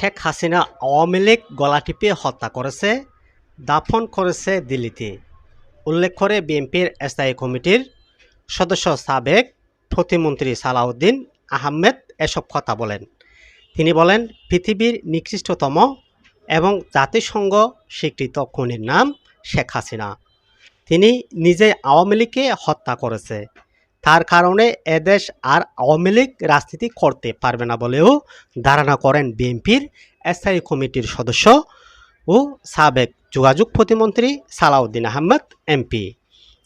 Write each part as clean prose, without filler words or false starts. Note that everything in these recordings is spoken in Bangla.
শেখ হাসিনা আওয়ামী লীগ গলা টিপে হত্যা করেছে, দাফন করেছে দিল্লিতে উল্লেখ করে বিএনপির স্থায়ী কমিটির সদস্য সাবেক প্রতিমন্ত্রী সালাউদ্দিন আহমেদ এসব কথা বলেন। তিনি বলেন, পৃথিবীর নিকৃষ্টতম এবং জাতিসংঘ স্বীকৃত খুনির নাম শেখ হাসিনা। তিনি নিজে আওয়ামী লীগকে হত্যা করেছে। তার কারণে এদেশ আর আওয়ামী লীগ রাজনীতি করতে পারবে না বলেও ধারণা করেন বিএনপির স্থায়ী কমিটির সদস্য ও সাবেক যোগাযোগ প্রতিমন্ত্রী সালাউদ্দিন আহমেদ এমপি।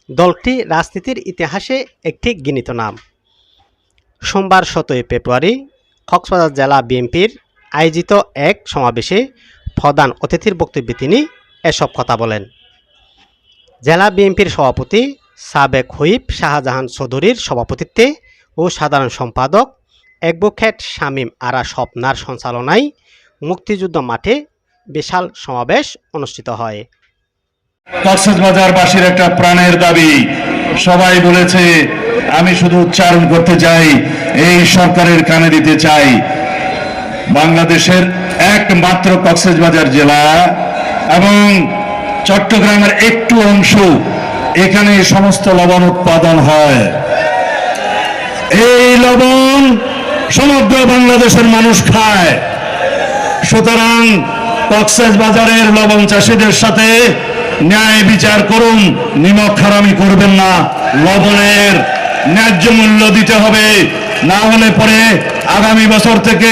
দলটি রাজনীতির ইতিহাসে একটি ঘৃণিত নাম। সোমবার 17 ফেব্রুয়ারি কক্সবাজার জেলা বিএনপির আয়োজিত এক সমাবেশে প্রধান অতিথির বক্তব্যে তিনি এসব কথা বলেন। জেলা বিএনপির সভাপতি সাবেক হুইপ শাহজাহান চৌধুরীর সভাপতিত্বে ও সাধারণ সম্পাদক অ্যাডভোকেট শামীম আরা স্বপ্নার সঞ্চালনায় মুক্তিযুদ্ধ মাঠে বিশাল সমাবেশ অনুষ্ঠিত হয়। কক্সবাজারবাসীর একটা প্রাণের দাবি, সবাই বলেছে, আমি শুধু উচ্চারণ করতে চাই, এই সরকারের কানে দিতে চাই, বাংলাদেশের একমাত্র কক্সবাজার জেলা এবং চট্টগ্রামের একটু অংশ, এখানে সমস্ত লবণ উৎপাদন হয়। এই লবণ সমগ্র বাংলাদেশের মানুষ খায়। সুতরাং কক্সবাজারের লবণ চাষীদের সাথে ন্যায় বিচার করুন, নিমক হারামি করবেন না, লবণের ন্যায্য মূল্য দিতে হবে। না হলে পরে আগামী বছর থেকে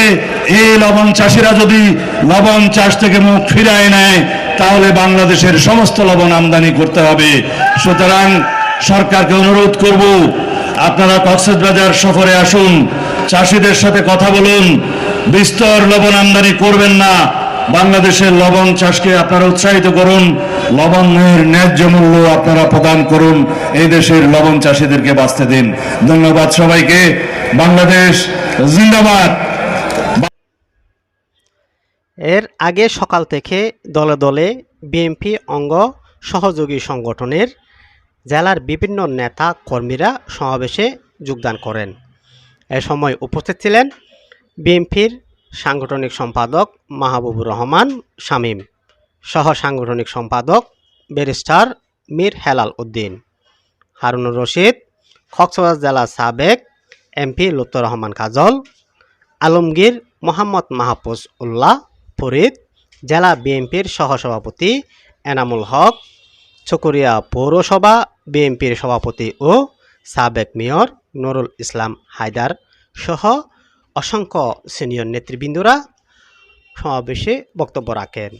এই লবণ চাষিরা যদি লবণ চাষ থেকে মুখ ফিরায় নেয়, তাহলে বাংলাদেশের সমস্ত লবণ আমদানি করতে হবে। সুতরাং সরকারকে অনুরোধ করব, আপনারা কক্সবাজার সফরে আসুন, চাষিদের সাথে কথা বলুন, বিস্তর লবণ আমদানি করবেন না, বাংলাদেশের লবণ চাষকে আপনারা উৎসাহিত করুন, লবণের ন্যায্য মূল্য আপনারা প্রদান করুন, এই দেশের লবণ চাষিদেরকে বাঁচতে দিন। ধন্যবাদ সবাইকে। বাংলাদেশ জিন্দাবাদ। এর আগে সকাল থেকে দলে দলে বিএনপি অঙ্গ সহযোগী সংগঠনের জেলার বিভিন্ন নেতা কর্মীরা সমাবেশে যোগদান করেন। এ সময় উপস্থিত ছিলেন বিএনপির সাংগঠনিক সম্পাদক মাহবুবুর রহমান শামীম, সহ সাংগঠনিক সম্পাদক ব্যারিস্টার মীর হেলাল উদ্দিন, হারুনুর রশিদ, কক্সবাজার জেলা সাবেক এমপি লুৎফর রহমান কাজল, আলমগীর মোহাম্মদ মাহফুজ উল্লাহ ফরিদ, জেলা বিএনপির সহসভাপতি এনামুল হক, চকরিয়া পৌরসভা বিএনপির সভাপতি ও সাবেক মেয়র নুরুল ইসলাম হায়দার সহ অসংখ্য সিনিয়র নেতৃবৃন্দরা সমাবেশে বক্তব্য রাখেন।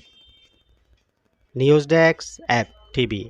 News desk, app TV.